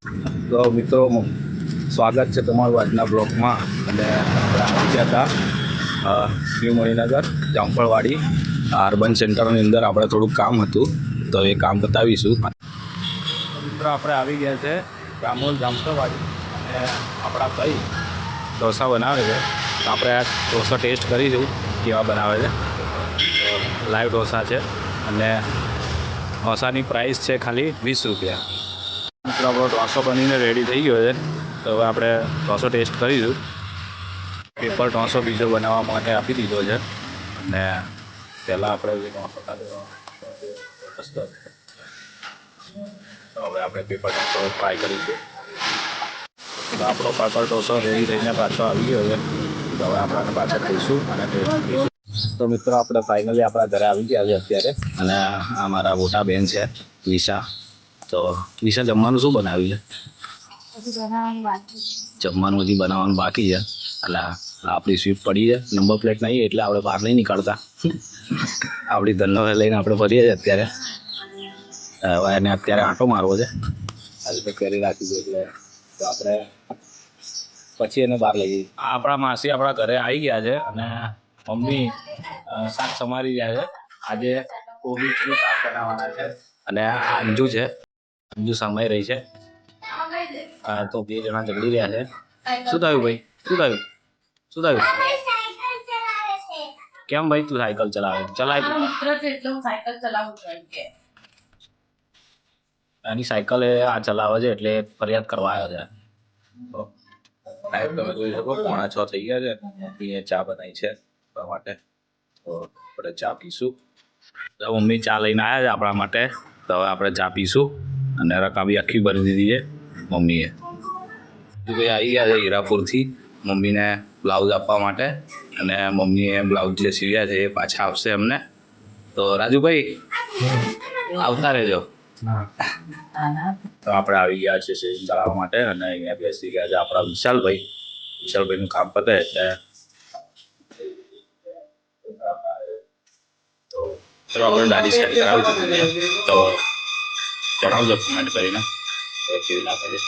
તો મિત્રો સ્વાગત છે તમારું આજના બ્લોગમાં. અને આપણે આવી ગયા હતા ન્યૂ મણિનગર જામફળવાડી અર્બન સેન્ટરની અંદર. આપણે થોડુંક કામ હતું તો એ કામ બતાવીશું. મિત્રો આપણે આવી ગયા છે રામોલ જામફળવાડી અને આપણા ભાઈ ઢોસા બનાવે છે. તો આપણે આ ઢોસા ટેસ્ટ કરીશું કેવા બનાવે છે. લાઈવ ઢોસા છે અને ઢોસાની પ્રાઇસ છે ખાલી 20 રૂપિયા. મિત્રો આપણો ઢોસો બનીને રેડી થઈ ગયો છે. તો હવે આપણે ઢોસો ટેસ્ટ કરીશું. પેપર ઢોસો બીજો બનાવવા માટે આપી દીધો છે અને પહેલાં આપણે જે ઢોસો ખાધો તો હવે આપણે પેપર ઢોસો ટ્રાય કરીશું. તો આપણો પેપર ઢોસો રેડી થઈને પાછો આવી ગયો છે. તો હવે આપણે પાછા ખાઈશું અને ટેસ્ટ કરીશું. તો મિત્રો આપણે ફાઇનલી આપણા ઘરે આવી ગયા છે અત્યારે. અને આ મારા મોટા બેન છે વિશા. તો વિશા જમવાનું શું બનાવ્યું છે? જમવાનું હજી બનાવવાનું બાકી છે. એટલે આપણી સ્વીપ પડી છે, નંબર પ્લેટ નહીં એટલે આપણે બહાર નહીં નીકળતા. આપણી ધંધો લઈને આપણે ફરીએ છીએ અત્યારે. હવે એને અત્યારે આંટો મારવો છે. આજે કરી રાખીશું એટલે તો આપણે પછી એને બહાર લઈ જઈએ. આપણા માસી આપણા ઘરે આવી ગયા છે અને મમ્મી શાક સમારી રહ્યા છે. આજે કોબીજનું શાક બનાવવાના છે અને અંજુ છે. અંજુ સમાઈ રહી છે. તો બે જણા ઝઘડી રહ્યા છે. શું થયું ભાઈ? શું થયું? શું થયું? કેમ ભાઈ તું સાયકલ ચલાવે? ચલાય એની સાયકલ આ ચલાવે છે એટલે ફરિયાદ કરવા આવ્યો છે. તમે જોઈ શકો 5:45 થઈ ગયા છે. મમ્મીએ ચા બનાવી છે માટે. તો આપણે ચા પીશું. તો મમ્મી ચા લઈને આવ્યા છે આપણા માટે. તો હવે આપણે ચા પીશું અને રકાબી આખી ભરી દીધી છે મમ્મીએ. ભાઈ આવી ગયા છે હીરાપુરથી મમ્મીને બ્લાઉઝ આપવા માટે. અને મમ્મીએ બ્લાઉઝ જે સીવ્યા છે એ પાછા આપશે અમને. તો રાજુભાઈ આવતા રહેજો. તો આપણે આવી ગયા છે શેવિંગ કરાવવા માટે અને અહીંયા બેસી ગયા છે આપણા વિશાલભાઈ. વિશાલભાઈનું કામ પતે એટલે ચલો આપણે દાઢી સ્ટાઈલ કરાવીશું. તો જણાવજો કમેન્ટ કરીને કેવી લાગે છે.